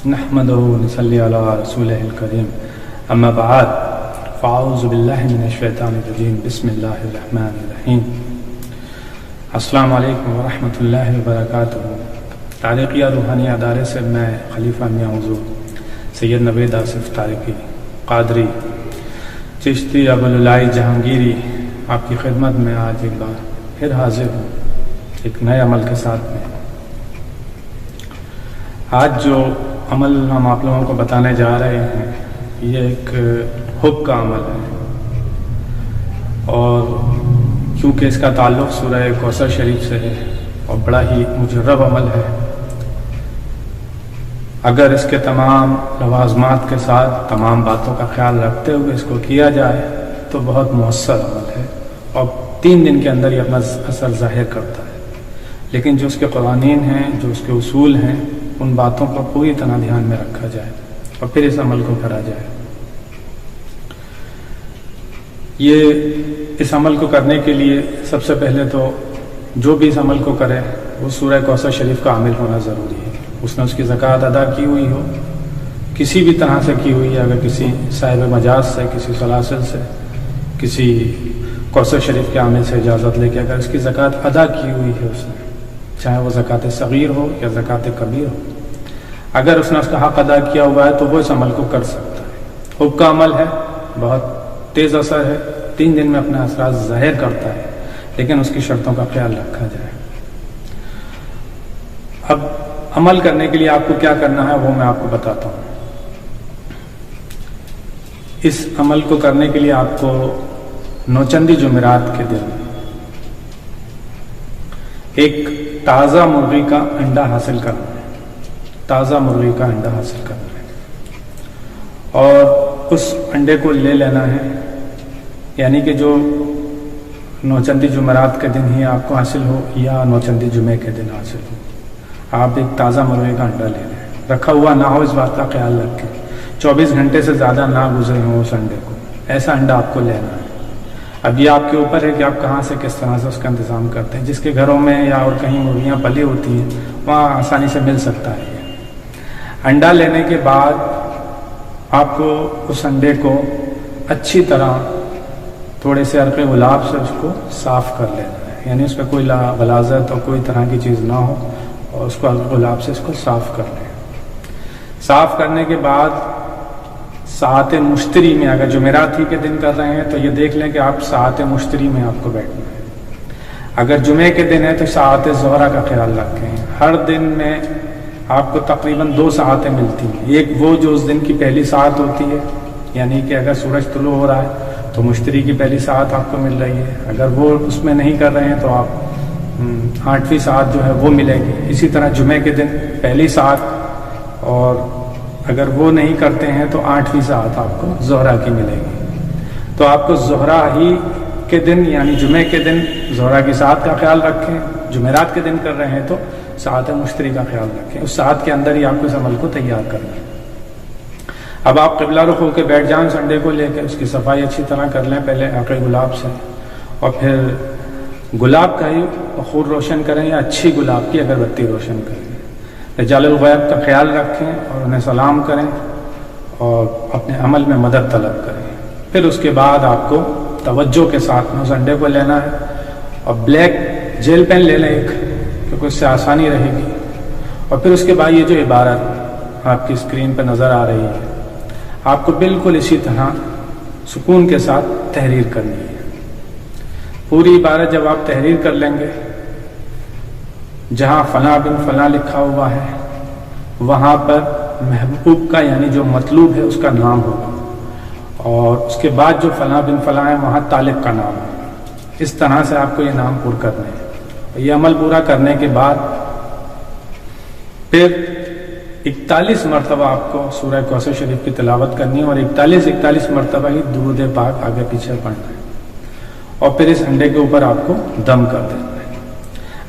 نحمده ونصلي على رسوله الكريم اما بعد فاعوذ باللہ من الشیطان الرجیم بسم اللہ الرحمن الرحیم السلام علیکم ورحمۃ اللہ وبرکاتہ۔ تاریخیہ روحانی ادارے سے میں خلیفہ میاں حضور سید نوید آصف تارکی قادری چشتی ابوالعلائی جہانگیری آپ کی خدمت میں آج ایک بار پھر حاضر ہوں ایک نئے عمل کے ساتھ میں۔ آج جو عمل ہم آپ لوگوں کو بتانے جا رہے ہیں یہ ایک حب کا عمل ہے، اور کیونکہ اس کا تعلق سورہ کوثر شریف سے ہے اور بڑا ہی مجرب عمل ہے، اگر اس کے تمام لوازمات کے ساتھ تمام باتوں کا خیال رکھتے ہوئے اس کو کیا جائے تو بہت مؤثر عمل ہے اور 3 دن کے اندر یہ اپنا اثر ظاہر کرتا ہے۔ لیکن جو اس کے قوانین ہیں، جو اس کے اصول ہیں، ان باتوں کو پوری طرح دھیان میں رکھا جائے اور پھر اس عمل کو کرا جائے۔ اس عمل کو کرنے کے لیے سب سے پہلے تو جو بھی اس عمل کو کرے وہ سورہ کوثر شریف کا عامل ہونا ضروری ہے۔ اس نے اس کی زکوٰۃ ادا کی ہوئی ہو، کسی بھی طرح سے کی ہوئی ہے، اگر کسی صاحب مجاز سے، کسی سلاسل سے، کسی کوثر شریف کے عامل سے اجازت لے کے اگر اس کی زکوٰۃ ادا کی ہوئی ہے اس نے، چاہے وہ زکوٰۃ صغیر ہو یا زکوٰۃ کبیر ہو، اگر اس نے اس کا حق ادا کیا ہوا ہے تو وہ اس عمل کو کر سکتا ہے۔ حب کا عمل ہے، بہت تیز اثر ہے، 3 دن میں اپنے اثرات ظاہر کرتا ہے، لیکن اس کی شرطوں کا خیال رکھا جائے۔ اب عمل کرنے کے لیے آپ کو کیا کرنا ہے وہ میں آپ کو بتاتا ہوں۔ اس عمل کو کرنے کے لیے آپ کو نوچندی جمعرات کے دن ایک تازہ مرغی کا انڈا حاصل کرنا ہے، تازہ مرغی کا انڈا حاصل کرنا ہے، اور اس انڈے کو لے لینا ہے، یعنی کہ جو نوچندی جمعرات کے دن ہی آپ کو حاصل ہو یا نوچندی جمعے کے دن حاصل ہو، آپ ایک تازہ مرغی کا انڈا لے لیں، رکھا ہوا نہ ہو، اس بات کا خیال رکھیں، 24 گھنٹے سے زیادہ نہ گزرے ہوں اس انڈے کو، ایسا انڈا آپ کو لینا ہے۔ اب یہ آپ کے اوپر ہے کہ آپ کہاں سے کس طرح سے اس کا انتظام کرتے ہیں۔ جس کے گھروں میں یا اور کہیں مرغیاں پلی ہوتی ہیں وہاں آسانی سے مل سکتا ہے یہ انڈا۔ لینے کے بعد آپ کو اس انڈے کو اچھی طرح تھوڑے سے عرق گلاب سے اس کو صاف کر لینا ہے، یعنی اس پہ کوئی غلاظت اور کوئی طرح کی چیز نہ ہو، اور اس کو عرق گلاب سے اس کو صاف کر لیں۔ صاف کرنے کے بعد ساعت مشتری میں، اگر جمعرات ہی کے دن کر رہے ہیں تو یہ دیکھ لیں کہ آپ ساعت مشتری میں آپ کو بیٹھنا ہے۔ اگر جمعے کے دن ہے تو ساعت ظہرہ کا خیال رکھیں۔ ہر دن میں آپ کو تقریباً 2 ساعتیں ملتی ہیں، ایک وہ جو اس دن کی پہلی ساعت ہوتی ہے، یعنی کہ اگر سورج طلوع ہو رہا ہے تو مشتری کی پہلی ساعت آپ کو مل رہی ہے، اگر وہ اس میں نہیں کر رہے ہیں تو آپ 8ویں ساعت جو ہے وہ ملے گی۔ اسی طرح جمعے کے دن پہلی ساعت، اور اگر وہ نہیں کرتے ہیں تو 8ویں ساعت آپ کو زہرہ کی ملے گی۔ تو آپ کو زہرہ ہی کے دن یعنی جمعے کے دن زہرہ کی ساعت کا خیال رکھیں، جمعرات کے دن کر رہے ہیں تو ساعت مشتری کا خیال رکھیں، اس ساعت کے اندر ہی آپ کو اس عمل کو تیار کرنا ہے۔ اب آپ قبلہ رخ ہو کے بیٹھ جائیں، اس انڈے کو لے کے اس کی صفائی اچھی طرح کر لیں، پہلے عرق گلاب سے، اور پھر گلاب کا ہی خور روشن کریں یا اچھی گلاب کی اگربتی روشن کریں۔ رجال الغیب کا خیال رکھیں اور انہیں سلام کریں اور اپنے عمل میں مدد طلب کریں۔ پھر اس کے بعد آپ کو توجہ کے ساتھ میں اس انڈے کو لینا ہے اور بلیک جیل پین لے لیں ایک، کیونکہ اس سے آسانی رہے گی، اور پھر اس کے بعد یہ جو عبارت آپ کی اسکرین پہ نظر آ رہی ہے آپ کو بالکل اسی طرح سکون کے ساتھ تحریر کرنی ہے۔ پوری عبارت جب آپ تحریر کر لیں گے، جہاں فلاں بن فلاں لکھا ہوا ہے وہاں پر محبوب کا یعنی جو مطلوب ہے اس کا نام ہوگا، اور اس کے بعد جو فلاں بن فلاں ہے وہاں طالب کا نام ہوگا۔ اس طرح سے آپ کو یہ نام پر کرنے ہیں۔ یہ عمل پورا کرنے کے بعد پھر 41 مرتبہ آپ کو سورہ کوثر شریف کی تلاوت کرنی ہے، اور 41 مرتبہ ہی درود پاک آگے پیچھے پڑھنا ہے، اور پھر اس انڈے کے اوپر آپ کو دم کر دینا ہے۔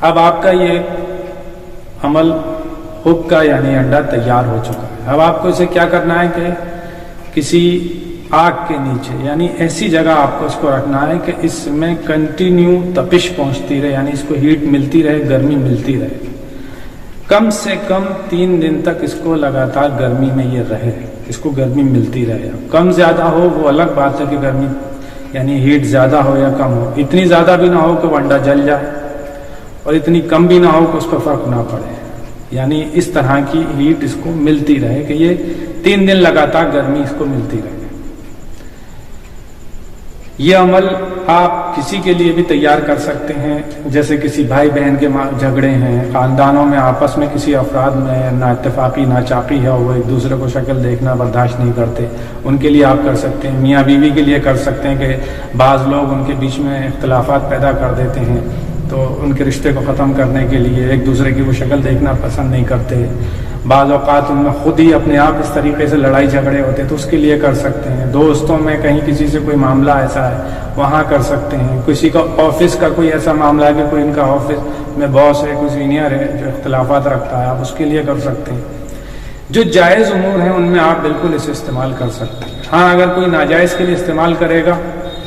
اب آپ کا یہ عمل حب کا یعنی انڈا تیار ہو چکا ہے۔ اب آپ کو اسے کیا کرنا ہے کہ کسی آگ کے نیچے یعنی ایسی جگہ آپ کو اس کو رکھنا ہے کہ اس میں کنٹینیو تپش پہنچتی رہے، یعنی اس کو ہیٹ ملتی رہے، گرمی ملتی رہے۔ کم سے کم 3 دن تک اس کو لگاتار گرمی میں یہ رہے، اس کو گرمی ملتی رہے. کم زیادہ ہو وہ الگ بات ہے کہ گرمی یعنی ہیٹ زیادہ ہو یا کم ہو، اتنی زیادہ بھی نہ ہو کہ وہ انڈا جل جائے اور اتنی کم بھی نہ ہو کہ اس پر فرق نہ پڑے. یعنی اس طرح کی ہیٹ اس کو ملتی رہے کہ یہ 3 دن لگاتار گرمی اس کو ملتی رہے. یہ عمل آپ کسی کے لیے بھی تیار کر سکتے ہیں، جیسے کسی بھائی بہن کے جھگڑے ہیں، خاندانوں میں آپس میں کسی افراد میں نا اتفاقی ناچاقی ہے، وہ ایک دوسرے کو شکل دیکھنا برداشت نہیں کرتے، ان کے لیے آپ کر سکتے ہیں. میاں بیوی کے لیے کر سکتے ہیں کہ بعض لوگ ان کے بیچ میں اختلافات پیدا کر دیتے ہیں، تو ان کے رشتے کو ختم کرنے کے لیے ایک دوسرے کی وہ شکل دیکھنا پسند نہیں کرتے. بعض اوقات ان میں خود ہی اپنے آپ اس طریقے سے لڑائی جھگڑے ہوتے ہیں، تو اس کے لیے کر سکتے ہیں. دوستوں میں کہیں کسی سے کوئی معاملہ ایسا ہے وہاں کر سکتے ہیں. کسی کا آفس کا کوئی ایسا معاملہ ہے کہ کوئی ان کا آفس میں باس ہے، کوئی سینئر ہے جو اختلافات رکھتا ہے، آپ اس کے لیے کر سکتے ہیں. جو جائز امور ہیں ان میں آپ بالکل اسے استعمال کر سکتے ہیں. ہاں اگر کوئی ناجائز کے لیے استعمال کرے گا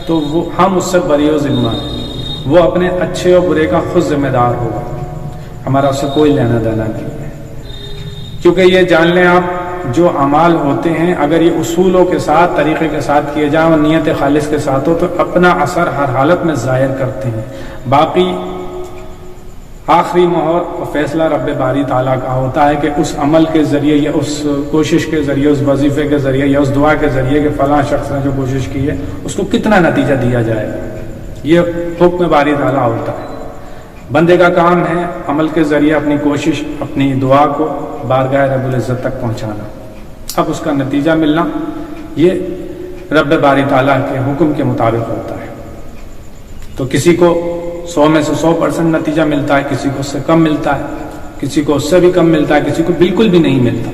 تو وہ ہم اس سے بری و ذمہ ہیں، وہ اپنے اچھے اور برے کا خود ذمہ دار ہوگا، ہمارا اس سے کوئی لینا دینا نہیں ہے. کیونکہ یہ جان لیں آپ، جو اعمال ہوتے ہیں اگر یہ اصولوں کے ساتھ طریقے کے ساتھ کیے جائیں اور نیت خالص کے ساتھ ہو تو اپنا اثر ہر حالت میں ظاہر کرتے ہیں. باقی آخری مہر اور فیصلہ رب باری تعالیٰ کا ہوتا ہے کہ اس عمل کے ذریعے یا اس کوشش کے ذریعے، اس وظیفے کے ذریعے یا اس دعا کے ذریعے کہ فلاں شخص نے جو کوشش کی ہے اس کو کتنا نتیجہ دیا جائے گا. یہ حکم باری تعالیٰ ہوتا ہے. بندے کا کام ہے عمل کے ذریعے اپنی کوشش، اپنی دعا کو بارگاہ رب العزت تک پہنچانا. اب اس کا نتیجہ ملنا یہ رب باری تعالیٰ کے حکم کے مطابق ہوتا ہے. تو کسی کو 100 میں سے 100% نتیجہ ملتا ہے، کسی کو اس سے کم ملتا ہے، کسی کو اس سے بھی کم ملتا ہے، کسی کو بالکل بھی نہیں ملتا.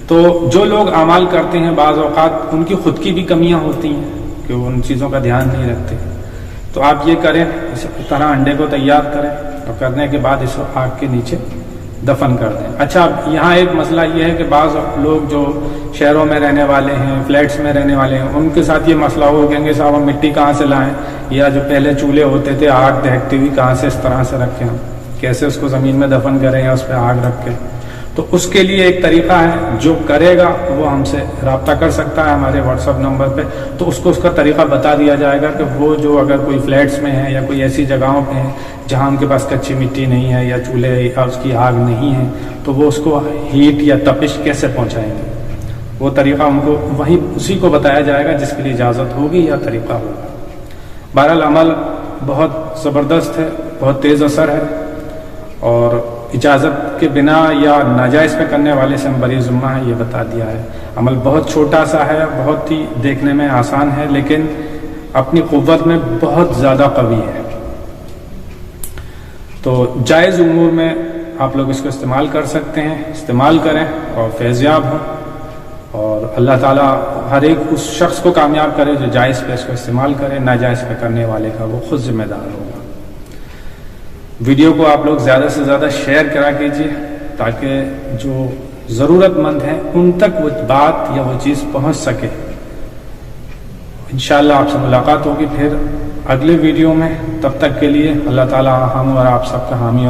تو جو لوگ اعمال کرتے ہیں بعض اوقات ان کی خود کی بھی کمیاں ہوتی ہیں کہ وہ ان چیزوں کا دھیان نہیں رکھتے. تو آپ یہ کریں، اس طرح انڈے کو تیار کریں اور کرنے کے بعد اس کو آگ کے نیچے دفن کر دیں. اچھا، یہاں ایک مسئلہ یہ ہے کہ بعض لوگ جو شہروں میں رہنے والے ہیں، فلیٹس میں رہنے والے ہیں، ان کے ساتھ یہ مسئلہ ہو کہیں گے صاحب ہم مٹی کہاں سے لائیں، یا جو پہلے چولہے ہوتے تھے آگ دہکتی ہوئی کہاں سے اس طرح سے رکھیں، ہم کیسے اس کو زمین میں دفن کریں یا اس پہ آگ رکھ کے. تو اس کے لیے ایک طریقہ ہے، جو کرے گا وہ ہم سے رابطہ کر سکتا ہے ہمارے واٹس ایپ نمبر پہ. تو اس کو اس کا طریقہ بتا دیا جائے گا کہ وہ جو اگر کوئی فلیٹس میں ہے یا کوئی ایسی جگہوں پہ ہیں جہاں ان کے پاس کچی مٹی نہیں ہے یا چولہے یا اس کی آگ نہیں ہے، تو وہ اس کو ہیٹ یا تپش کیسے پہنچائیں گے. وہ طریقہ ان کو وہیں اسی کو بتایا جائے گا جس کے لیے اجازت ہوگی یا طریقہ ہوگا. بہرحال عمل بہت زبردست ہے، بہت تیز اثر ہے، اور اجازت کے بنا یا ناجائز پہ کرنے والے سے ہم بری ذمہ ہیں، یہ بتا دیا ہے. عمل بہت چھوٹا سا ہے، بہت ہی دیکھنے میں آسان ہے، لیکن اپنی قوت میں بہت زیادہ قوی ہے. تو جائز امور میں آپ لوگ اس کو استعمال کر سکتے ہیں، استعمال کریں اور فیضیاب ہوں. اور اللہ تعالیٰ ہر ایک اس شخص کو کامیاب کرے جو جائز پہ اس کو استعمال کرے، ناجائز پہ کرنے والے کا وہ خود ذمہ دار ہوگا. ویڈیو کو آپ لوگ زیادہ سے زیادہ شیئر کرا کیجیے تاکہ جو ضرورت مند ہیں ان تک وہ بات یا وہ چیز پہنچ سکے. انشاءاللہ آپ سے ملاقات ہوگی پھر اگلے ویڈیو میں. تب تک کے لیے اللہ تعالیٰ ہم اور آپ سب کا حامی